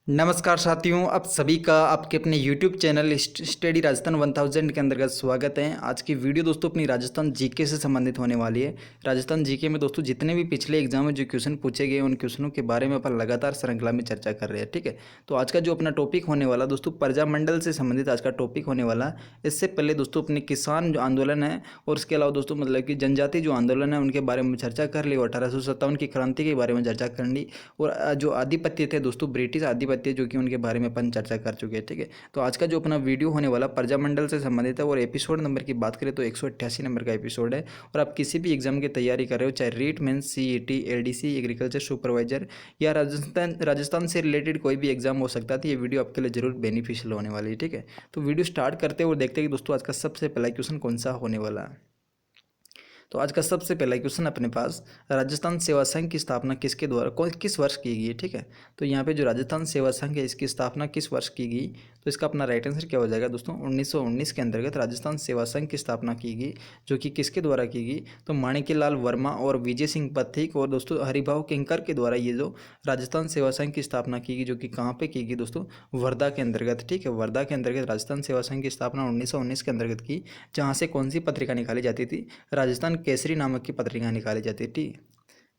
नमस्कार साथियों, आप सभी का आपके अपने YouTube चैनल स्टडी राजस्थान 1000 के अंतर्गत स्वागत है। आज की वीडियो दोस्तों अपनी राजस्थान जीके से संबंधित होने वाली है। राजस्थान जीके में दोस्तों जितने भी पिछले एग्जाम में जो क्वेश्चन पूछे गए उन क्वेश्चनों के बारे में अपन लगातार श्रृंखला में चर्चा कर रहे हैं। ठीक है, तो आज का जो अपना टॉपिक होने वाला दोस्तों प्रजामंडल से संबंधित आज का टॉपिक होने वाला। इससे पहले दोस्तों अपने किसान जो आंदोलन है और उसके अलावा दोस्तों मतलब कि जनजाति जो आंदोलन है उनके बारे में चर्चा कर ली, 1857 की क्रांति के बारे में चर्चा कर ली, और जो आधिपत्य थे दोस्तों ब्रिटिश आधिपत्य जो कि उनके बारे में अपन चर्चा कर चुके हैं। ठीक है, तो आज का जो अपना वीडियो होने वाला प्रजामंडल से संबंधित है और एपिसोड नंबर की बात करें तो 188 नंबर का एपिसोड है। और आप किसी भी एग्जाम की तैयारी कर रहे हो, चाहे REET mains, CET, LDC, agriculture supervisor या राजस्थान से रिलेटेड कोई भी एग्जाम हो सकता है, तो ये वीडियो आपके लिए जरूर बेनिफिशियल होने वाली है। ठीक है, तो वीडियो स्टार्ट करते हैं और देखते हैं कि दोस्तों आज का सबसे पहला क्वेश्चन कौन सा होने वाला है। तो आज का सबसे पहला क्वेश्चन अपने पास, राजस्थान सेवा संघ की स्थापना किसके द्वारा किस वर्ष की गई। ठीक है, तो यहाँ पे जो राजस्थान सेवा संघ है इसकी स्थापना किस वर्ष की गई, तो इसका अपना राइट आंसर क्या हो जाएगा दोस्तों, 1919 के अंतर्गत राजस्थान सेवा संघ की स्थापना की गई, जो कि किसके द्वारा की गई, तो माणिक्यलाल वर्मा और विजय सिंह पथिक और दोस्तों हरिभाव किंकर के द्वारा ये जो राजस्थान सेवा संघ की स्थापना की गई, जो कि कहाँ पे की गई दोस्तों, वर्धा के अंतर्गत। ठीक है, वर्धा के अंतर्गत राजस्थान सेवा संघ की स्थापना 1919 के अंतर्गत की, जहाँ से कौन सी पत्रिका निकाली जाती थी, राजस्थान केसरी नामक की पत्रिका निकाली जाती थी।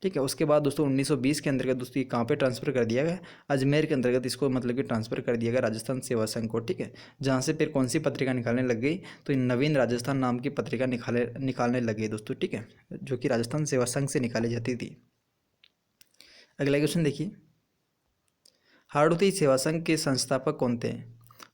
ठीक है, उसके बाद दोस्तों 1920 के अंतर्गत दोस्तों ये कहाँ पे ट्रांसफर कर दिया गया, अजमेर के अंतर्गत इसको मतलब कि ट्रांसफर कर दिया गया राजस्थान सेवा संघ को। ठीक है, जहाँ से फिर कौन सी पत्रिका निकालने लग गई, तो नवीन राजस्थान नाम की पत्रिका निकालने लग गई दोस्तों। ठीक है, जो कि राजस्थान सेवा संघ से निकाली जाती थी। अगला क्वेश्चन देखिए, हाड़ौती सेवा संघ के संस्थापक कौन थे।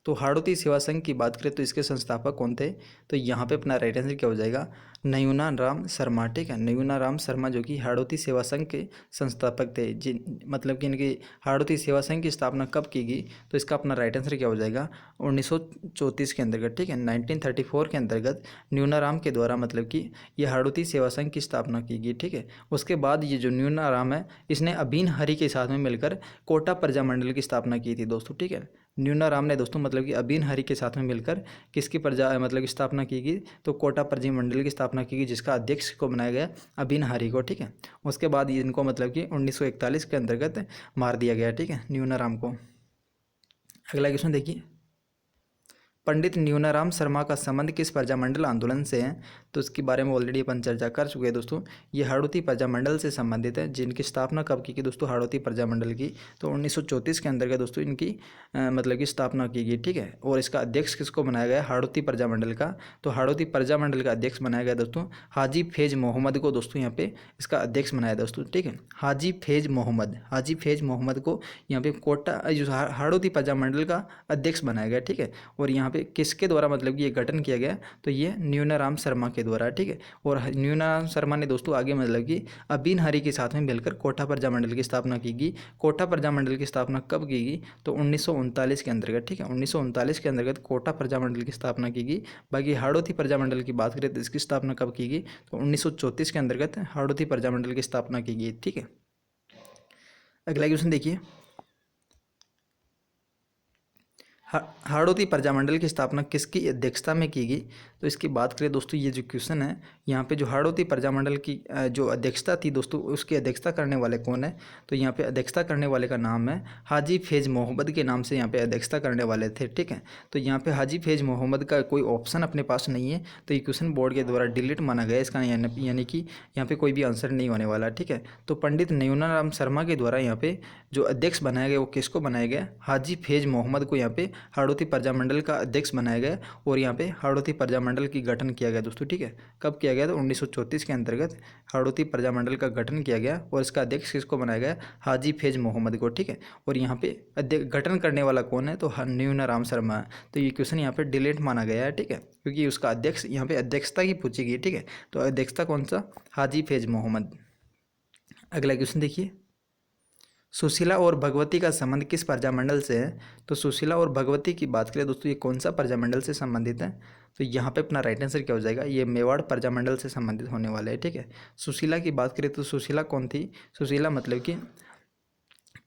तो हाड़ौती सेवा संघ की बात करें तो इसके संस्थापक कौन थे, तो यहाँ पे अपना राइट आंसर क्या हो जाएगा, नयूना राम शर्मा। ठीक है, नयूना राम शर्मा जो कि हाड़ौती सेवा संघ के संस्थापक थे, जिन मतलब कि इनकी हाड़ौती सेवा संघ की स्थापना कब की गई, तो इसका अपना राइट आंसर क्या हो जाएगा, 1934 के अंतर्गत। ठीक है, 1934 के अंतर्गत न्यूनाराम के द्वारा मतलब कि ये हाड़ौती सेवा संघ की स्थापना की गई। ठीक है, उसके बाद ये जो न्यूनाराम है इसने अभिन्न हरि के साथ में मिलकर कोटा प्रजामंडल की स्थापना की थी दोस्तों। ठीक है, न्यूनाराम ने दोस्तों मतलब कि अभिन्न हरि के साथ में मिलकर किसकी प्रजा मतलब की स्थापना की गई, तो कोटा प्रजामंडल की स्थापना की गई, जिसका अध्यक्ष को बनाया गया अभिन्न हरि को। ठीक है, उसके बाद इनको मतलब कि 1941 के अंतर्गत मार दिया गया। ठीक है, न्यूनाराम को। अगला क्वेश्चन देखिए, पंडित न्यूनाराम शर्मा का संबंध किस प्रजामंडल आंदोलन से है, तो इसके बारे में ऑलरेडी अपन चर्चा कर चुके हैं दोस्तों। ये हाड़ौती प्रजामंडल से संबंधित है, जिनकी स्थापना कब की दोस्तों, हाड़ौती प्रजामंडल की, तो 1934 के अंतर्गत दोस्तों इनकी मतलब की स्थापना की गई। ठीक है, और इसका अध्यक्ष किसको बनाया गया, हाड़ौती प्रजामंडल का, तो हाड़ौती प्रजामंडल का अध्यक्ष बनाया गया दोस्तों हाजी फैज मोहम्मद को दोस्तों, यहाँ पे इसका अध्यक्ष बनाया दोस्तों। ठीक है, हाजी फैज मोहम्मद को यहाँ पे कोटा हाड़ौती प्रजामंडल का अध्यक्ष बनाया गया। ठीक है, और यहाँ किसके द्वारा मतलब कि ये गठन किया गया, तो ये न्यूनाराम शर्मा के द्वारा। ठीक है, और न्यूनाराम शर्मा ने दोस्तों आगे मतलब कि अभिन्न हरि के साथ में मिलकर कोटा प्रजामंडल की स्थापना की गई। कोटा प्रजामंडल की स्थापना कब की गई, तो 1939 के अंतर्गत। ठीक है, 1939 के अंतर्गत कोटा प्रजामंडल की स्थापना की गई। बाकी हाड़ौती प्रजामंडल की बात करें तो इसकी स्थापना कब की गई, तो 1934 के अंतर्गत हाड़ौती प्रजामंडल की स्थापना की गई। ठीक है, अगला क्वेश्चन देखिए, हाड़ौती प्रजामंडल की स्थापना किसकी अध्यक्षता में की गई, तो इसकी बात करें दोस्तों, ये जो क्वेश्चन है यहाँ पे जो हाड़ौती प्रजामंडल की जो अध्यक्षता थी दोस्तों, उसकी अध्यक्षता करने वाले कौन है, तो यहाँ पे अध्यक्षता करने वाले का नाम है हाजी फैज मोहम्मद के नाम से यहाँ पे अध्यक्षता करने वाले थे। ठीक है, तो यहाँ पे हाजी फैज मोहम्मद का कोई ऑप्शन अपने पास नहीं है, तो ये क्वेश्चन बोर्ड के द्वारा डिलीट माना गया इसका, यानी कि यहाँ पे कोई भी आंसर नहीं होने वाला। ठीक है, तो पंडित न्यूनाराम शर्मा के द्वारा यहाँ पे जो अध्यक्ष बनाया गया वो किसको बनाया गया, हाजी फैज मोहम्मद को यहाँ पे हाड़ौती प्रजामंडल का अध्यक्ष बनाया गया, और यहाँ पे हाड़ौती प्रजामंडल की गठन किया गया दोस्तों। ठीक है, कब किया गया, तो 1934 के अंतर्गत हाड़ौती प्रजामंडल का गठन किया गया, और इसका अध्यक्ष किसको बनाया गया, हाजी फैज मोहम्मद को। ठीक है, और यहाँ पे गठन करने वाला कौन है, तो न्यूनाराम शर्मा है, तो ये क्वेश्चन यहाँ पे डिलीट माना गया है। ठीक है, क्योंकि उसका अध्यक्ष यहाँ पे अध्यक्षता की पूछी गई। ठीक है, तो अध्यक्षता कौन सा, हाजी फैज मोहम्मद। अगला क्वेश्चन देखिए, सुशीला और भगवती का संबंध किस प्रजामंडल से है, तो सुशीला और भगवती की बात करें दोस्तों, ये कौन सा प्रजामंडल से संबंधित है, तो यहाँ पे अपना राइट आंसर क्या हो जाएगा, ये मेवाड़ प्रजामंडल से संबंधित होने वाला है। ठीक है, सुशीला की बात करें तो सुशीला कौन थी, सुशीला मतलब कि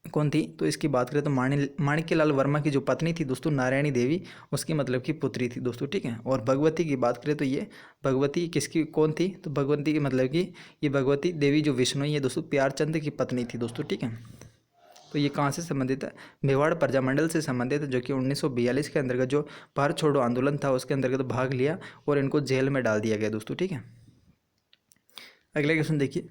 कौन थी, तो इसकी बात करें तो माणिक्यलाल वर्मा की जो पत्नी थी दोस्तों नारायणी देवी, उसकी मतलब की पुत्री थी दोस्तों। ठीक है, और भगवती की बात करें तो ये भगवती किसकी कौन थी, तो भगवती की मतलब कि ये भगवती देवी जो विष्णु है दोस्तों प्यारचंद की पत्नी थी दोस्तों। ठीक है, तो ये कहाँ से संबंधित है? मेवाड़ प्रजामंडल से संबंधित है, जो कि 1942 के अंतर्गत जो भारत छोड़ो आंदोलन था उसके अंतर्गत भाग लिया और इनको जेल में डाल दिया गया दोस्तों। ठीक है, अगला क्वेश्चन देखिए,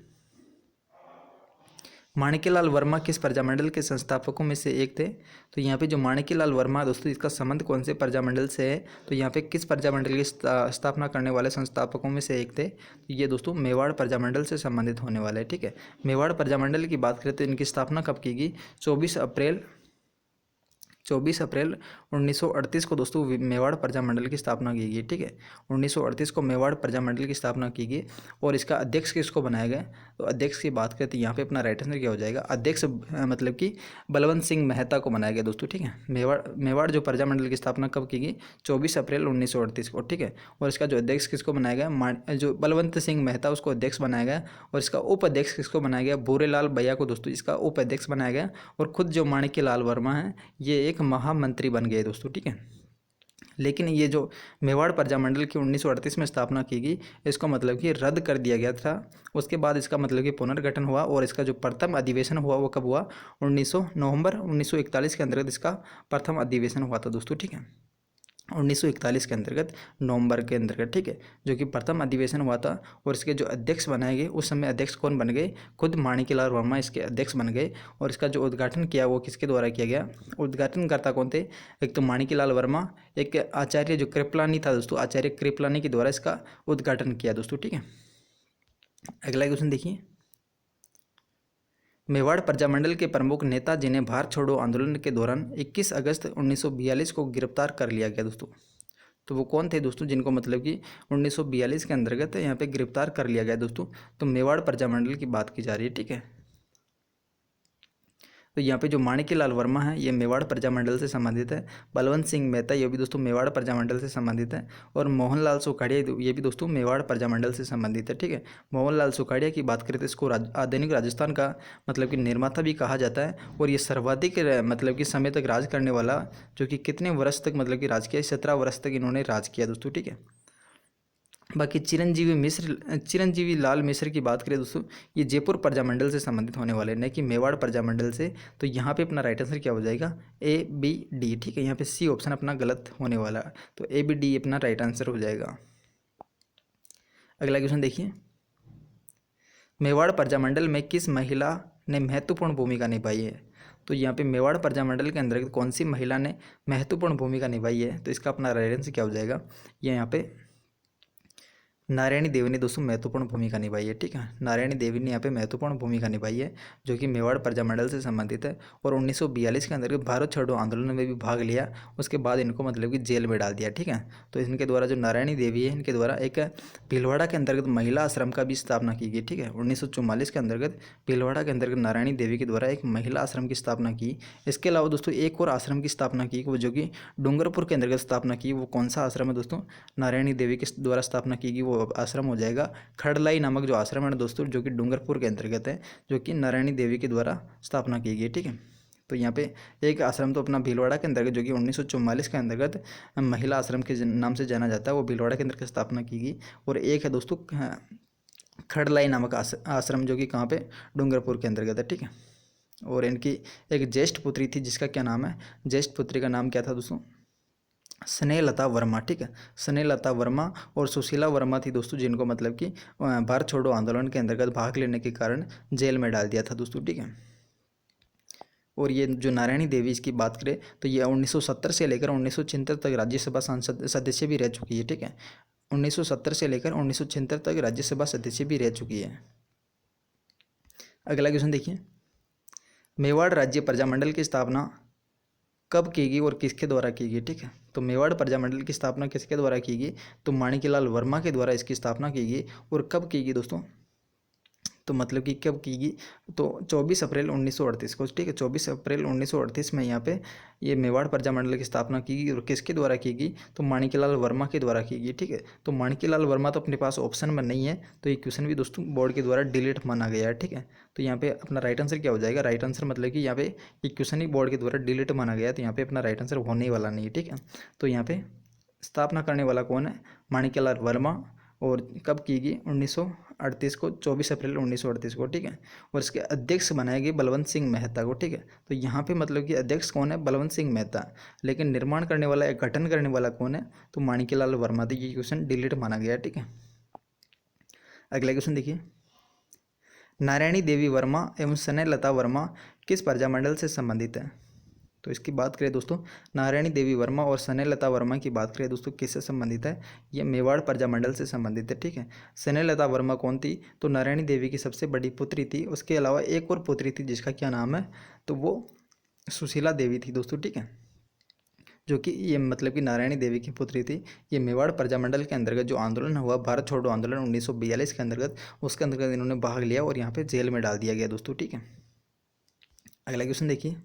माणिक्यलाल वर्मा किस प्रजामंडल के संस्थापकों में से एक थे? तो यहाँ पे जो माणिक्यलाल वर्मा दोस्तों, इसका संबंध कौन से प्रजामंडल से है? तो यहाँ पे किस प्रजामंडल की स्थापना करने वाले संस्थापकों में से एक थे? तो ये दोस्तों मेवाड़ प्रजामंडल से संबंधित होने वाले हैं। ठीक है, मेवाड़ प्रजामंडल की बात करें तो इनकी स्थापना कब की गई? 24 अप्रैल 1938 को दोस्तों मेवाड़ प्रजामंडल की स्थापना की गई। ठीक है, 1938 को मेवाड़ प्रजामंडल की स्थापना की गई और इसका अध्यक्ष किसको बनाया गया? तो अध्यक्ष की बात करें तो यहाँ पे अपना राइट आंसर क्या हो जाएगा? अध्यक्ष मतलब कि बलवंत सिंह मेहता को बनाया गया दोस्तों। ठीक है, मेवाड़ जो प्रजामंडल की स्थापना कब की गई? 24 अप्रैल 1938 को। ठीक है, और इसका जो अध्यक्ष किसको बनाया गया? जो बलवंत सिंह मेहता उसको अध्यक्ष बनाया गया और इसका उपाध्यक्ष किसको बनाया गया? भूरेलाल भैया को दोस्तों इसका उपाध्यक्ष बनाया गया और खुद जो माणिक्यलाल वर्मा है ये एक महामंत्री बन गए दोस्तों। ठीक है, लेकिन ये जो मेवाड़ प्रजामंडल की 1938 में स्थापना की गई, इसको मतलब कि रद्द कर दिया गया था। उसके बाद इसका मतलब कि पुनर्गठन हुआ और इसका जो प्रथम अधिवेशन हुआ वो कब हुआ? 19 नवंबर 1941 के अंतर्गत इसका प्रथम अधिवेशन हुआ था दोस्तों। ठीक है, 1941 के अंतर्गत नवंबर के अंतर्गत। ठीक है, जो कि प्रथम अधिवेशन हुआ था और इसके जो अध्यक्ष बनाए गए उस समय अध्यक्ष कौन बन गए? खुद माणिक्यलाल वर्मा इसके अध्यक्ष बन गए और इसका जो उद्घाटन किया वो किसके द्वारा किया गया? उद्घाटनकर्ता कौन थे? एक तो माणिक्यलाल वर्मा, एक आचार्य जो कृपलानी था दोस्तों, आचार्य कृपलानी के द्वारा इसका उद्घाटन किया दोस्तों। ठीक है, अगला क्वेश्चन देखिए, मेवाड़ प्रजामंडल के प्रमुख नेता जिन्हें भारत छोड़ो आंदोलन के दौरान 21 अगस्त 1942 को गिरफ्तार कर लिया गया दोस्तों, तो वो कौन थे दोस्तों जिनको मतलब कि 1942 के अंतर्गत यहाँ पे गिरफ्तार कर लिया गया दोस्तों? तो मेवाड़ प्रजामंडल की बात की जा रही है। ठीक है, तो यहाँ पे जो माणिक्यलाल वर्मा है ये मेवाड़ प्रजामंडल से संबंधित है। बलवंत सिंह मेहता ये भी दोस्तों मेवाड़ प्रजामंडल से संबंधित है और मोहनलाल सुखाड़िया ये भी दोस्तों मेवाड़ प्रजामंडल से संबंधित है। ठीक है, मोहनलाल सुखाड़िया की बात करें तो इसको आधुनिक राजस्थान का मतलब कि निर्माता भी कहा जाता है और ये सर्वाधिक मतलब कि समय तक राज करने वाला, जो कि कितने वर्ष तक मतलब कि राज किया? 17 वर्ष तक इन्होंने राज किया दोस्तों। ठीक है, बाकी चिरंजीवी लाल मिश्र की बात करें दोस्तों, ये जयपुर प्रजामंडल से संबंधित होने वाले हैं, न कि मेवाड़ प्रजामंडल से। तो यहाँ पे अपना राइट आंसर क्या हो जाएगा? ABD। ठीक है, यहाँ पे सी ऑप्शन अपना गलत होने वाला है, तो ABD अपना राइट आंसर हो जाएगा। अगला क्वेश्चन देखिए, मेवाड़ प्रजामंडल में किस महिला ने महत्वपूर्ण भूमिका निभाई है? तो यहाँ पे मेवाड़ प्रजामंडल के अंतर्गत कौन सी महिला ने महत्वपूर्ण भूमिका निभाई है? तो इसका अपना राइट आंसर क्या हो जाएगा? ये यहाँ पे नारायणी देवी ने दोस्तों महत्वपूर्ण भूमिका निभाई है। ठीक है, नारायणी देवी ने यहाँ पे महत्वपूर्ण भूमिका निभाई है, जो कि मेवाड़ प्रजामंडल से संबंधित है और 1942 के अंतर्गत भारत छोड़ो आंदोलन में भी भाग लिया। उसके बाद इनको मतलब कि जेल में डाल दिया। ठीक है, तो इनके द्वारा जो नारायणी देवी है इनके द्वारा एक भीलवाड़ा के अंतर्गत महिला आश्रम का भी स्थापना की गई। ठीक है, 1944 के अंतर्गत भीलवाड़ा के अंतर्गत नारायणी देवी के द्वारा एक महिला आश्रम की स्थापना की। इसके अलावा दोस्तों एक और आश्रम की स्थापना की, वो जो कि डूंगरपुर के अंतर्गत स्थापना की। वो कौन सा आश्रम है दोस्तों? नारायणी देवी के द्वारा स्थापना की गई वो आश्रम हो जाएगा खड़लाई नामक जो आश्रम है दोस्तों, जो कि डूंगरपुर के अंतर्गत है, जो कि नारायणी देवी के द्वारा स्थापना की गई। ठीक है, तो यहाँ पे एक आश्रम तो अपना भीलवाड़ा के अंतर्गत जो कि 1944 के अंतर्गत महिला आश्रम के नाम से जाना जाता है, वो भीलवाड़ा के अंतर्गत स्थापना की गई। और एक है दोस्तों खड़लाई नामक आश्रम, जो कि कहाँ पे? डूंगरपुर के अंतर्गत है। ठीक है, और इनकी एक ज्येष्ठ पुत्री थी जिसका क्या नाम है? ज्येष्ठ पुत्री का नाम क्या था दोस्तों? स्नेहलता वर्मा। ठीक है, स्नेहलता वर्मा और सुशीला वर्मा थी दोस्तों, जिनको मतलब कि भारत छोड़ो आंदोलन के अंतर्गत भाग लेने के कारण जेल में डाल दिया था दोस्तों। ठीक है, और ये जो नारायणी देवी इसकी बात करें तो ये 1970 से लेकर 1976 तक राज्यसभा सांसद सदस्य भी रह चुकी है। ठीक है, 1970 से लेकर 1976 तक राज्यसभा सदस्य भी रह चुकी है। अगला क्वेश्चन देखिए, मेवाड़ राज्य प्रजामंडल की स्थापना कब की गई और किसके द्वारा की गई? ठीक है, तो मेवाड़ प्रजामंडल की स्थापना किसके द्वारा की गई? तो माणिक्यलाल वर्मा के द्वारा इसकी स्थापना की गई। और कब की गई दोस्तों? तो मतलब कि कब की गई? तो 24 अप्रैल 1938 को। ठीक है, 24 अप्रैल 1938 में यहाँ पे ये मेवाड़ प्रजामंडल की स्थापना की गई और किसके द्वारा की गई? तो माणिक्यलाल वर्मा के द्वारा की गई। ठीक है, तो माणिक्यलाल वर्मा तो अपने पास ऑप्शन में नहीं है, तो ये क्वेश्चन भी दोस्तों बोर्ड के द्वारा डिलीट माना गया है। ठीक है, तो यहाँ पे अपना राइट आंसर क्या हो जाएगा? राइट आंसर मतलब कि यहाँ पे ये क्वेश्चन ही बोर्ड के द्वारा डिलीट माना गया है, तो यहाँ पे अपना राइट आंसर होने वाला नहीं है। ठीक है, तो यहाँ पे स्थापना करने वाला कौन है? माणिक्यलाल वर्मा और कब की गई 1938 को, 24 अप्रैल 1938 को, ठीक है। और इसके अध्यक्ष बनाए गए बलवंत सिंह मेहता को, ठीक है। तो यहाँ पे मतलब कि अध्यक्ष कौन है, बलवंत सिंह मेहता, लेकिन निर्माण करने वाला या गठन करने वाला कौन है, तो माणिक्यलाल वर्मा। तो ये क्वेश्चन डिलीट माना गया, ठीक है। अगला क्वेश्चन देखिए, नारायणी देवी वर्मा एवं स्नेहलता वर्मा किस प्रजामंडल से संबंधित है। तो इसकी बात करें दोस्तों, नारायणी देवी वर्मा और स्नेहलता वर्मा की बात करें दोस्तों, किससे संबंधित है, ये मेवाड़ प्रजामंडल से संबंधित है, ठीक है। स्नेहलता वर्मा कौन थी, तो नारायणी देवी की सबसे बड़ी पुत्री थी। उसके अलावा एक और पुत्री थी जिसका क्या नाम है, तो वो सुशीला देवी थी दोस्तों, ठीक है। जो कि ये मतलब कि नारायणी देवी की पुत्री थी। ये मेवाड़ प्रजामंडल के अंतर्गत जो आंदोलन हुआ, भारत छोड़ो आंदोलन 1942 के अंतर्गत, उसके अंतर्गत इन्होंने भाग लिया और यहाँ पे जेल में डाल दिया गया दोस्तों, ठीक है। अगला क्वेश्चन देखिए,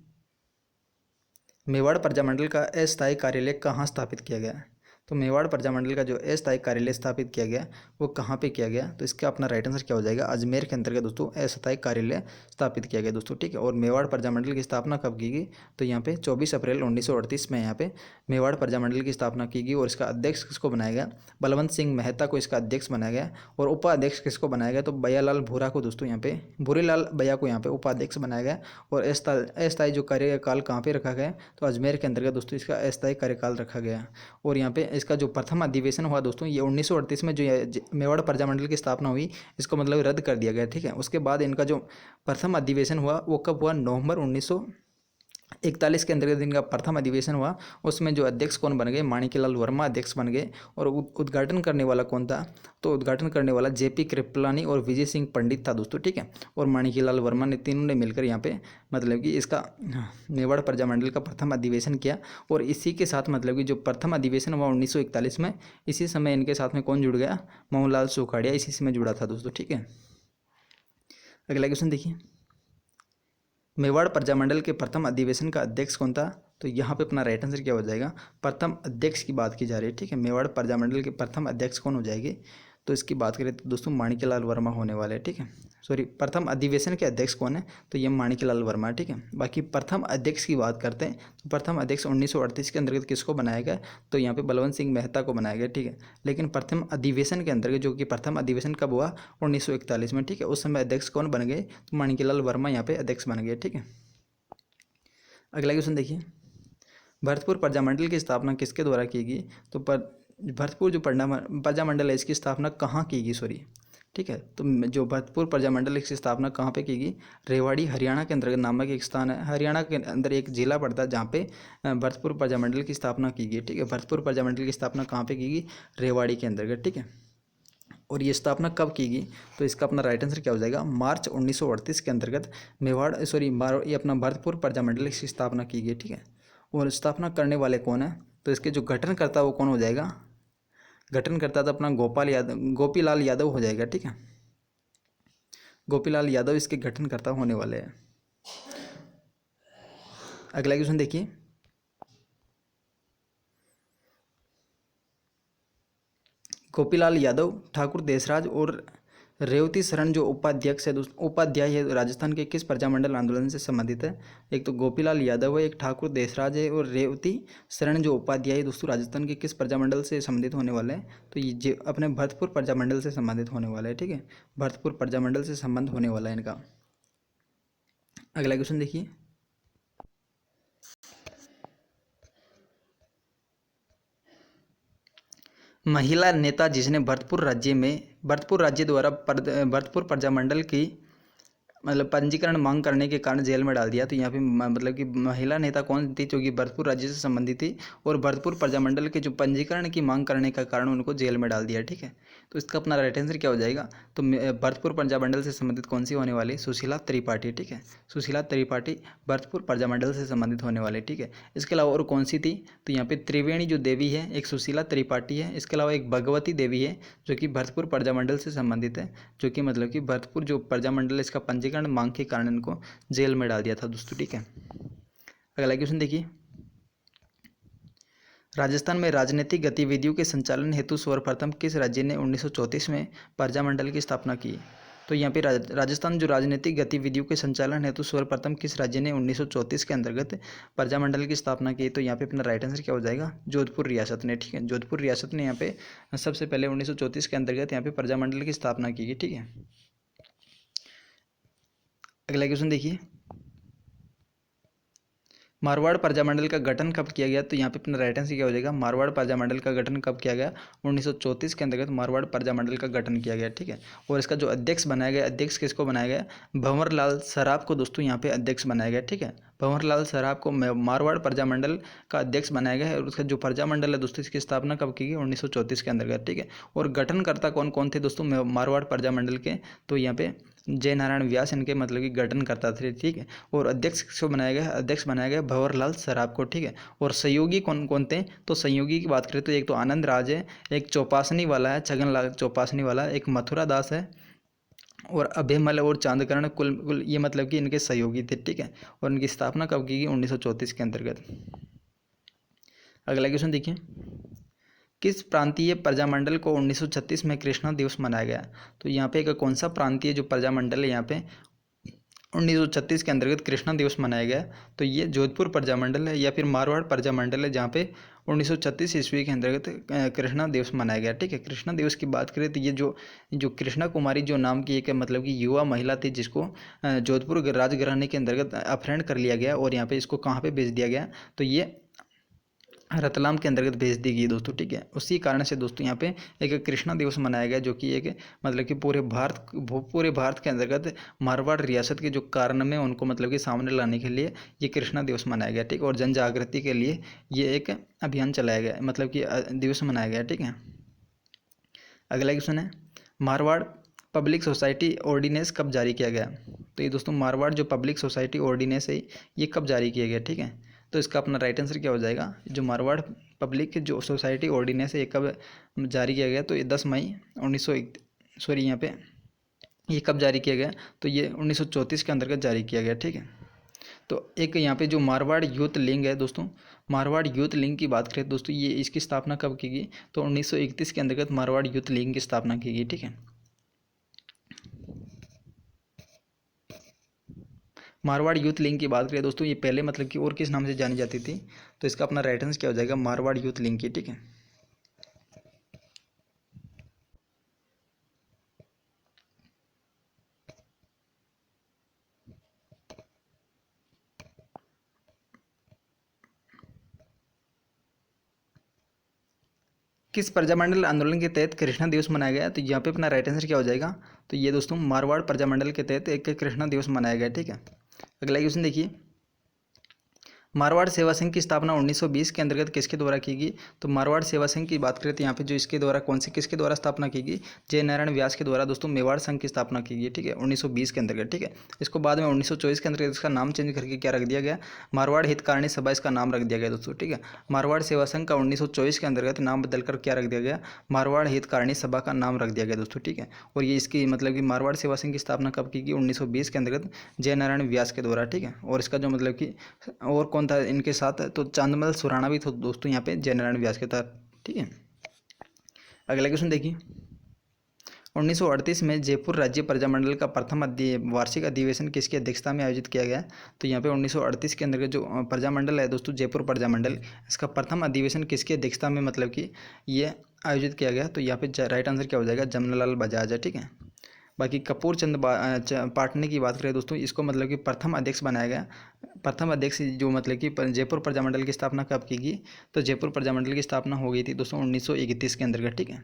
मेवाड़ प्रजामंडल का अस्थायी कार्यालय कहाँ स्थापित किया गया है। तो मेवाड़ प्रजामंडल का जो अस्थायी कार्यालय स्थापित किया गया वो कहाँ पे किया गया, तो इसका अपना राइट आंसर क्या हो जाएगा, अजमेर के अंतर्गत दोस्तों अस्थायी कार्यालय स्थापित किया गया दोस्तों, ठीक है। और मेवाड़ प्रजामंडल की स्थापना कब की गई, तो यहाँ पे 24 अप्रैल 1938 में यहाँ पे मेवाड़ प्रजामंडल की स्थापना की गई। और इसका अध्यक्ष किसको बनाया गया, बलवंत सिंह मेहता को इसका अध्यक्ष बनाया गया। और उपाध्यक्ष किसको बनाया गया, तो भैयालाल भूरा को दोस्तों, यहाँ पे भूरीलाल भैया को यहाँ पे उपाध्यक्ष बनाया गया। और अस्थायी जो कार्यकाल कहाँ पे रखा गया, तो अजमेर के अंतर्गत दोस्तों इसका अस्थायी कार्यकाल रखा गया। और यहाँ पे इसका जो प्रथम अधिवेशन हुआ दोस्तों, ये 1938 में जो मेवाड़ प्रजामंडल की स्थापना हुई, इसको मतलब रद्द कर दिया गया, ठीक है। उसके बाद इनका जो प्रथम अधिवेशन हुआ वो कब हुआ, नवंबर 1941 के अंतर्गत इनका प्रथम अधिवेशन हुआ। उसमें जो अध्यक्ष कौन बन गए, माणिक्यलाल वर्मा अध्यक्ष बन गए। और उद्घाटन करने वाला कौन था, तो उद्घाटन करने वाला जेपी कृपलानी और विजय सिंह पंडित था दोस्तों, ठीक है। और माणिक्यलाल वर्मा ने, तीनों ने मिलकर यहाँ पे मतलब कि इसका मेवाड़ प्रजामंडल का प्रथम अधिवेशन किया। और इसी के साथ मतलब कि जो प्रथम अधिवेशन हुआ 1941 में, इसी समय इनके साथ में कौन जुड़ गया, मोहनलाल सुखाड़िया इसी समय जुड़ा था दोस्तों, ठीक है। अगला क्वेश्चन देखिए, मेवाड़ प्रजामंडल के प्रथम अधिवेशन का अध्यक्ष कौन था, तो यहाँ पे अपना राइट आंसर क्या हो जाएगा, प्रथम अध्यक्ष की बात की जा रही है, ठीक है। मेवाड़ प्रजामंडल के प्रथम अध्यक्ष कौन हो जाएगी, तो इसकी बात करें तो दोस्तों माणिक्यलाल वर्मा होने वाले हैं, ठीक है। सॉरी, प्रथम अधिवेशन के अध्यक्ष कौन है, तो ये माणिक्यलाल वर्मा, ठीक है। बाकी प्रथम अध्यक्ष की बात करते हैं, तो प्रथम अध्यक्ष 1938 के अंतर्गत किसको बनाया गया, तो यहाँ पे बलवंत सिंह मेहता को बनाया गया, ठीक है। लेकिन प्रथम अधिवेशन के अंतर्गत, जो कि प्रथम अधिवेशन कब हुआ, 1941 में, ठीक है। उस समय अध्यक्ष कौन बन गए, तो माणिक्यलाल वर्मा यहाँ पे अध्यक्ष बन गए, ठीक है। अगला क्वेश्चन देखिए, भरतपुर प्रजामंडल की स्थापना किसके द्वारा की गई, तो भरतपुर जो प्रजामंडल है इसकी स्थापना कहाँ की गई, सॉरी, ठीक है। तो जो भरतपुर प्रजामंडल की स्थापना कहाँ पे की गई, रेवाड़ी हरियाणा के अंतर्गत नामक एक स्थान है, हरियाणा के अंदर एक जिला पड़ता है जहाँ पे भरतपुर प्रजामंडल की स्थापना की गई, ठीक है। भरतपुर प्रजामंडल की स्थापना कहाँ पे की गई, रेवाड़ी के अंतर्गत, ठीक है। और ये स्थापना कब की गई, तो इसका अपना राइट आंसर क्या हो जाएगा, मार्च 1938 के अंतर्गत मेवाड़ ये अपना भरतपुर प्रजामंडल की स्थापना की गई, ठीक है। और स्थापना करने वाले कौन है, तो इसके जो गठनकर्ता वो कौन हो जाएगा, गठनकर्ता तो अपना गोपीलाल यादव हो जाएगा, ठीक है। गोपीलाल यादव इसके गठनकर्ता होने वाले हैं। अगला क्वेश्चन देखिए, गोपीलाल यादव, ठाकुर देसराज और रेवती शरण जो उपाध्यक्ष है उपाध्याय है, राजस्थान के किस प्रजामंडल आंदोलन से संबंधित है। एक तो गोपीलाल यादव है, एक ठाकुर देसराज है, और रेवती शरण जो उपाध्याय है दोस्तों, राजस्थान के किस प्रजामंडल से संबंधित होने वाले हैं, तो ये अपने भरतपुर प्रजामंडल से संबंधित होने वाला है, ठीक है। भरतपुर प्रजामंडल से संबंध होने वाला है इनका। अगला क्वेश्चन देखिए, महिला नेता जिसने भरतपुर राज्य द्वारा भरतपुर प्रजामंडल की मतलब पंजीकरण मांग करने के कारण जेल में डाल दिया, तो यहाँ पे मतलब कि महिला नेता कौन थी जो कि भरतपुर राज्य से संबंधित थी और भरतपुर प्रजामंडल के जो पंजीकरण की मांग करने का कारण उनको जेल में डाल दिया, ठीक है। तो इसका अपना राइट आंसर क्या हो जाएगा, तो भरतपुर प्रजामंडल से संबंधित कौन सी होने वाली, सुशीला त्रिपाठी, ठीक है। सुशीला त्रिपाठी भरतपुर प्रजामंडल से संबंधित होने वाले, ठीक है। इसके अलावा और कौन सी थी, तो यहाँ पे त्रिवेणी जो देवी है, एक सुशीला त्रिपाठी है, इसके अलावा एक भगवती देवी है जो कि भरतपुर प्रजामंडल से संबंधित है, जो कि मतलब कि भरतपुर जो प्रजामंडल इसका पंजीकरण मांग के कारण इनको जेल में डाल दिया था दोस्तों, ठीक है। अगला क्वेश्चन देखिए, राजस्थान में राजनीतिक गतिविधियों के संचालन हेतु सर्वप्रथम किस राज्य ने 1934 में प्रजामंडल की स्थापना की। तो यहाँ पे राजस्थान जो राजनीतिक गतिविधियों के संचालन हेतु सर्वप्रथम किस राज्य ने 1934 के अंतर्गत प्रजामंडल की स्थापना की? तो यहाँ पे अपना राइट आंसर क्या हो जाएगा? जोधपुर रियासत ने। ठीक है, जोधपुर रियासत ने यहाँ पे सबसे पहले 1934 के अंतर्गत यहाँ पे प्रजामंडल की स्थापना की गई। ठीक है, अगला क्वेश्चन देखिए, मारवाड़ प्रजामंडल का गठन कब किया गया? तो यहाँ पे अपना राइट आंसर क्या हो जाएगा? मारवाड़ प्रजामंडल का गठन कब किया गया? 1934 के अंतर्गत मारवाड़ प्रजामंडल का गठन किया गया। ठीक है, और इसका जो अध्यक्ष बनाया गया, अध्यक्ष किसको बनाया गया? भंवर लाल सराफ को दोस्तों यहाँ पे अध्यक्ष बनाया गया। ठीक है, भंवर लाल सराफ को मारवाड़ प्रजामंडल का अध्यक्ष बनाया गया है। और उसका जो प्रजामंडल है दोस्तों, इसकी स्थापना कब की गई? 1934 के अंतर्गत। ठीक है, और गठनकर्ता कौन कौन थे दोस्तों मारवाड़ प्रजामंडल के? तो यहाँ पे जय नारायण व्यास इनके मतलब कि गठन करता थे। ठीक है, और अध्यक्ष किसको बनाया गया? अध्यक्ष बनाया गया भंवर लाल सराफ को। ठीक है, और सहयोगी कौन कौन थे? तो सहयोगी की बात करें तो एक तो आनंद राज है, एक चौपासनी वाला है, छगन चौपासनी वाला, एक मथुरा दास है, और अभयमल और चांदकर्ण कुल ये मतलब कि इनके सहयोगी थे। ठीक है, और इनकी स्थापना कब की गई? 1934 के अंतर्गत। अगला क्वेश्चन देखिए, किस प्रांतीय प्रजामंडल को 1936 में कृष्णा दिवस मनाया गया? तो यहाँ पे एक कौन सा प्रांतीय जो प्रजामंडल है यहाँ पे 1936 के अंतर्गत कृष्णा दिवस मनाया गया? तो ये जोधपुर प्रजामंडल है या फिर मारवाड़ प्रजामंडल है, जहाँ पे 1936 ईस्वी के अंतर्गत कृष्णा दिवस मनाया गया। ठीक है, कृष्णा दिवस की बात करें तो ये जो जो कृष्णा कुमारी जो नाम की एक मतलब कि युवा महिला थी, जिसको जोधपुर राजघराने के अंतर्गत अपहरण कर लिया गया और यहाँ पे इसको कहाँ पे भेज दिया गया? तो ये रतलाम के अंतर्गत भेज दी गई दोस्तों। ठीक है, उसी कारण से दोस्तों यहाँ पे एक कृष्णा दिवस मनाया गया, जो कि एक मतलब कि पूरे भारत के अंतर्गत मारवाड़ रियासत के जो कारण में उनको मतलब कि सामने लाने के लिए ये कृष्णा दिवस मनाया गया। ठीक, और जन जागृति के लिए ये एक अभियान चलाया गया, मतलब कि दिवस मनाया गया। ठीक है, अगला क्वेश्चन है, मारवाड़ पब्लिक सोसाइटी ऑर्डिनेंस कब जारी किया गया? तो ये दोस्तों मारवाड़ जो पब्लिक सोसाइटी ऑर्डिनेंस है ये कब जारी किया गया? ठीक है, तो इसका अपना राइट आंसर क्या हो जाएगा? जो मारवाड़ पब्लिक जो सोसाइटी ऑर्डिनेंस है ये कब जारी किया गया? तो ये 10 मई 1901 सॉरी यहाँ पे ये कब जारी किया गया? तो ये 1934 के अंतर्गत जारी किया गया। ठीक है, तो एक यहाँ पे जो मारवाड़ यूथ लीग है दोस्तों, मारवाड़ यूथ लीग की बात करें दोस्तों, ये इसकी स्थापना कब की गई? तो 1931 के अंतर्गत मारवाड़ यूथ लीग की स्थापना की गई। ठीक है, मारवाड़ यूथ लीग की बात करें दोस्तों, ये पहले मतलब कि और किस नाम से जानी जाती थी? तो इसका अपना राइट आंसर क्या हो जाएगा? मारवाड़ यूथ लीग की। ठीक है, किस प्रजामंडल आंदोलन के तहत कृष्णा दिवस मनाया गया? तो यहाँ पे अपना राइट आंसर क्या हो जाएगा? तो ये दोस्तों मारवाड़ प्रजामंडल के तहत एक कृष्णा दिवस मनाया गया। ठीक है, अगला क्वेश्चन देखिए, मारवाड़ सेवा संघ की स्थापना 1920 के अंतर्गत किसके द्वारा की गई? तो मारवाड़ सेवा संघ की बात करें तो यहाँ पे जो इसके द्वारा किसके द्वारा स्थापना की गई? जय नारायण व्यास के द्वारा दोस्तों मेवाड़ संघ की स्थापना की गई। ठीक है, 1920 के अंतर्गत। ठीक है, इसको बाद में 1924 के अंतर्गत इसका नाम चेंज करके क्या रख दिया गया? मारवाड़ हितकारिणी सभा इसका नाम रख दिया गया दोस्तों। ठीक है, मारवाड़ सेवा संघ का 1924 के अंतर्गत नाम बदलकर क्या रख दिया गया? मारवाड़ हितकारिणी सभा का नाम रख दिया गया दोस्तों। ठीक है, और ये इसकी मतलब कि मारवाड़ सेवा संघ की स्थापना कब की गई? 1920 के अंतर्गत जय नारायण व्यास के द्वारा। ठीक है, और इसका जो मतलब कि और कौन था इनके साथ? तो चांदमल सुराणा भी था दोस्तों यहाँ पे जय नारायण व्यास के तहत। ठीक है, अगला क्वेश्चन देखिए, 1938 में जयपुर राज्य प्रजामंडल का प्रथम वार्षिक अधिवेशन किसकी अध्यक्षता में आयोजित किया गया? तो यहाँ पे 1938 के अंतर्गत जो प्रजामंडल है दोस्तों जयपुर प्रजामंडल, इसका प्रथम अधिवेशन किसकी अध्यक्षता में मतलब कि ये आयोजित किया गया? तो यहाँ पे राइट आंसर क्या हो जाएगा? जमनालाल बजाज है। ठीक है, बाकी कपूर चंद पाटने की बात करें दोस्तों, इसको मतलब कि प्रथम अध्यक्ष बनाया गया। प्रथम अध्यक्ष जो मतलब कि जयपुर प्रजामंडल की स्थापना कब की गई? तो जयपुर प्रजामंडल की स्थापना हो गई थी दोस्तों 1931 के अंतर्गत। ठीक है,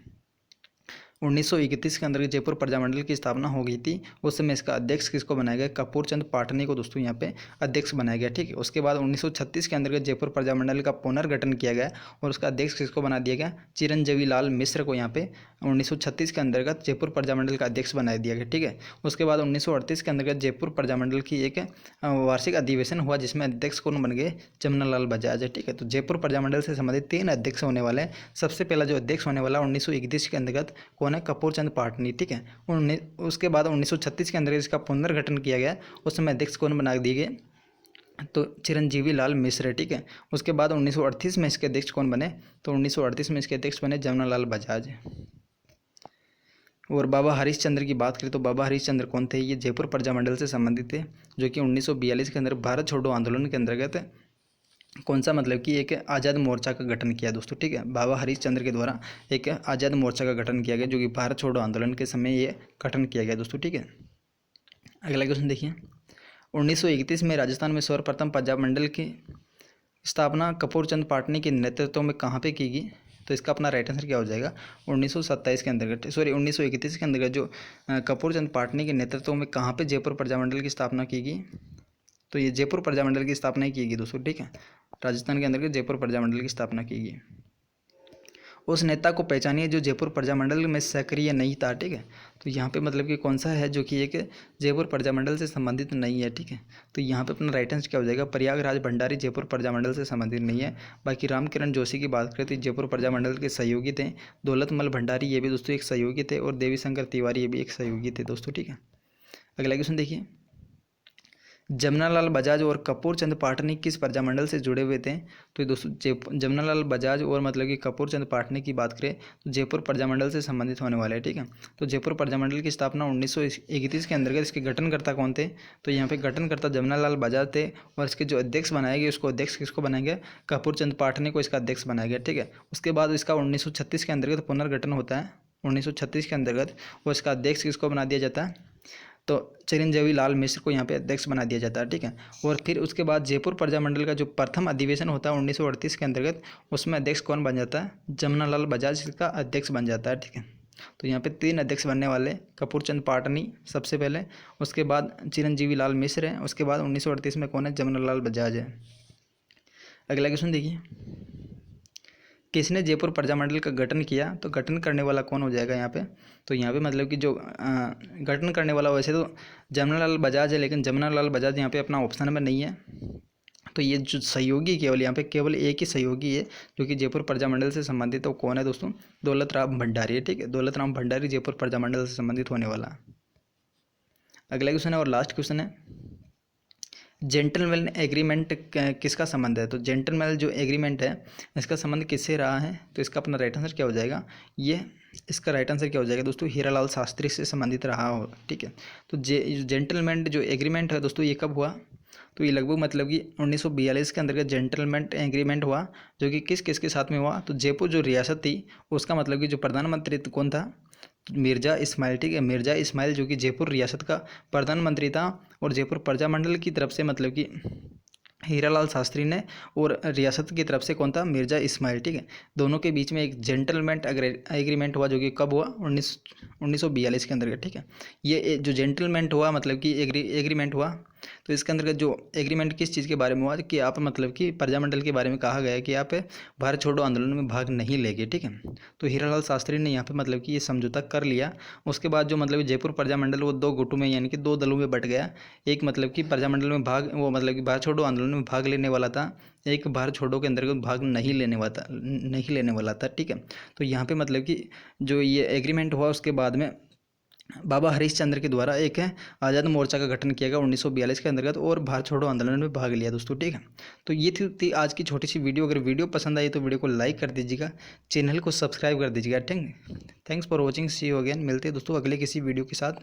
1931 के अंतर्गत जयपुर प्रजामंडल की स्थापना हो गई थी। उस समय इसका अध्यक्ष किसको बनाया गया? कपूर चंद पाटनी को दोस्तों यहाँ पे अध्यक्ष बनाया गया। ठीक है, उसके बाद 1936 के अंतर्गत जयपुर प्रजामंडल का पुनर्गठन किया गया और उसका अध्यक्ष किसको बना दिया गया? चिरंजीवी लाल मिश्र को यहाँ पे 1936 के अंतर्गत जयपुर प्रजामंडल का अध्यक्ष बना दिया गया। ठीक है, उसके बाद 1938 के अंतर्गत जयपुर प्रजामंडल की एक वार्षिक अधिवेशन हुआ, जिसमें अध्यक्ष कौन बन गए? जमनालाल बजाज है। ठीक है, तो जयपुर प्रजामंडल से संबंधित 3 अध्यक्ष होने वाले हैं। सबसे पहला जो अध्यक्ष होने वाला 1931 के अंतर्गत कौन है? कपूर चंद पाटनी। ठीक है, उसके बाद 1936 के अंदर इसका पुनर्गठन किया गया, उस समय अध्यक्ष कौन बना दिए गए? तो चिरंजीवी लाल मिश्र। ठीक है, उसके बाद 1938 में इसके अध्यक्ष कौन बने? तो 1938 में इसके अध्यक्ष बने जमनालाल बजाज। और बाबा हरीश चंद्र की बात करें तो बाबा हरीश चंद्र कौन थे? ये जयपुर प्रजामंडल से संबंधित थे, जो कि 1942 के अंदर भारत छोड़ो आंदोलन के अंतर्गत कौन सा मतलब कि एक आज़ाद मोर्चा का गठन किया दोस्तों, ठीक है। बाबा हरीश चंद्र के द्वारा एक आज़ाद मोर्चा का गठन किया गया, जो कि भारत छोड़ो आंदोलन के समय ये गठन किया गया दोस्तों, ठीक है। अगला क्वेश्चन देखिए, 1931 में राजस्थान में सर्वप्रथम पंजाब मंडल की स्थापना कपूर चंद पाटनी के नेतृत्व में कहाँ पे की गई? तो इसका अपना राइट आंसर क्या हो जाएगा? 1927 के अंतर्गत, सॉरी 1931 के अंतर्गत जो कपूर चंद पाटनी के नेतृत्व में कहाँ पे जयपुर प्रजामंडल की स्थापना की गई? तो ये जयपुर प्रजामंडल की स्थापना ही की गई दोस्तों, ठीक है। राजस्थान के अंतर्गत जयपुर प्रजामंडल की स्थापना की गई। उस नेता को पहचानिए जो जयपुर प्रजामंडल में सक्रिय नहीं था, ठीक है। तो यहाँ पे मतलब कि कौन सा है जो कि एक जयपुर प्रजामंडल से संबंधित नहीं है, ठीक है। तो यहाँ पे अपना राइट आंसर क्या हो जाएगा? प्रयागराज भंडारी जयपुर प्रजामंडल से संबंधित नहीं है। बाकी रामकिरण जोशी की बात करें तो जयपुर प्रजामंडल के सहयोगी थे। दौलतमल भंडारी ये भी दोस्तों एक सहयोगी थे, और देवी शंकर तिवारी ये भी एक सहयोगी थे दोस्तों, ठीक है। अगला क्वेश्चन देखिए, जमनालाल बजाज और कपूर चंद पाटनी किस प्रजामंडल से जुड़े हुए थे? तो दोस्तों जमनालाल बजाज और मतलब कि कपूर चंद पाटनी की बात करें तो जयपुर प्रजामंडल से संबंधित होने वाले हैं, ठीक है। तो जयपुर प्रजामंडल की स्थापना 1931 के अंतर्गत इसके गठनकर्ता कौन थे? तो यहाँ पे गठनकर्ता जमनालाल बजाज थे, और इसके जो अध्यक्ष बनाए गए उसको अध्यक्ष किसको बनाया गया? कपूर चंद पाटनी को इसका अध्यक्ष बनाया गया, ठीक है। उसके बाद इसका 1936 के अंतर्गत पुनर्गठन होता है, 1936 के अंतर्गत, और इसका अध्यक्ष किसको बना दिया जाता है? तो चिरंजीवी लाल मिश्र को यहाँ पे अध्यक्ष बना दिया जाता है, ठीक है। और फिर उसके बाद जयपुर प्रजामंडल का जो प्रथम अधिवेशन होता है 1938 के अंतर्गत, उसमें अध्यक्ष कौन बन जाता है? जमनालाल बजाज इसका अध्यक्ष बन जाता है, ठीक है। तो यहाँ पे 3 अध्यक्ष बनने वाले, कपूर चंद पाटनी सबसे पहले, उसके बाद चिरंजीवी लाल मिश्र है, उसके बाद 1938 में कौन है? जमनालाल बजाज है। अगला क्वेश्चन देखिए, किसने जयपुर प्रजामंडल का गठन किया? तो गठन करने वाला कौन हो जाएगा यहाँ पे? तो यहाँ पे मतलब कि जो गठन करने वाला वैसे तो जमनालाल बजाज है, लेकिन जमनालाल बजाज यहाँ पे अपना ऑप्शन में नहीं है। तो ये जो सहयोगी केवल यहाँ पे केवल एक ही सहयोगी है जो कि जयपुर प्रजामंडल से संबंधित है, वो कौन है दोस्तों? दौलत राम भंडारी है, ठीक है। दौलत राम भंडारी जयपुर प्रजामंडल से संबंधित होने वाला। अगला क्वेश्चन है और लास्ट क्वेश्चन है, जेंटलमैन एग्रीमेंट किसका संबंध है? तो जेंटलमैन जो एग्रीमेंट है इसका संबंध किससे रहा है? तो इसका अपना राइट आंसर क्या हो जाएगा? ये इसका राइट आंसर क्या हो जाएगा दोस्तों? हीरालाल शास्त्री से संबंधित रहा हो, ठीक है। तो जेंटलमैन जो एग्रीमेंट है दोस्तों, ये कब हुआ? तो ये लगभग मतलब कि 1942 के अंतर्गत जेंटलमैन एग्रीमेंट हुआ, जो कि किस किस के साथ में हुआ? तो जयपुर जो रियासत थी उसका मतलब कि जो प्रधानमंत्री कौन था? मिर्ज़ा इस्माइल, ठीक है। मिर्ज़ा इस्माइल जो कि जयपुर रियासत का प्रधानमंत्री था, और जयपुर प्रजामंडल की तरफ से मतलब कि हीरालाल शास्त्री ने, और रियासत की तरफ से कौन था? मिर्ज़ा इस्माइल, ठीक है। दोनों के बीच में एक जेंटलमैन एग्रीमेंट हुआ, जो कि कब हुआ? 1942 के अंतर्गत, ठीक है। ये जो जेंटलमैन हुआ मतलब कि एग्रीमेंट हुआ, तो इसके अंतर्गत जो एग्रीमेंट किस चीज़ के बारे में हुआ कि आप मतलब कि प्रजामंडल के बारे में कहा गया है कि आप भारत छोड़ो आंदोलन में भाग नहीं लेंगे, ठीक है। तो हीरालाल शास्त्री ने यहाँ पे मतलब कि ये समझौता कर लिया। उसके बाद जो मतलब जयपुर प्रजामंडल वो 2 गुटों में यानी कि 2 दलों में बट गया। एक मतलब कि प्रजामंडल में भाग, वो मतलब कि भारत छोड़ो आंदोलन में भाग लेने वाला था, एक भारत छोड़ो के अंतर्गत भाग नहीं लेने वाला था, ठीक है। तो यहाँ पे मतलब कि जो ये एग्रीमेंट हुआ उसके बाद में बाबा हरीश चंद्र के द्वारा एक है आज़ाद मोर्चा का गठन किया गया 1942 के अंतर्गत, और भारत छोड़ो आंदोलन में भाग लिया दोस्तों, ठीक है। तो ये थी आज की छोटी सी वीडियो। अगर वीडियो पसंद आई तो वीडियो को लाइक कर दीजिएगा, चैनल को सब्सक्राइब कर दीजिएगा, ठीक है। Thanks for watching, see you again. मिलते हैं दोस्तों अगले किसी वीडियो के साथ।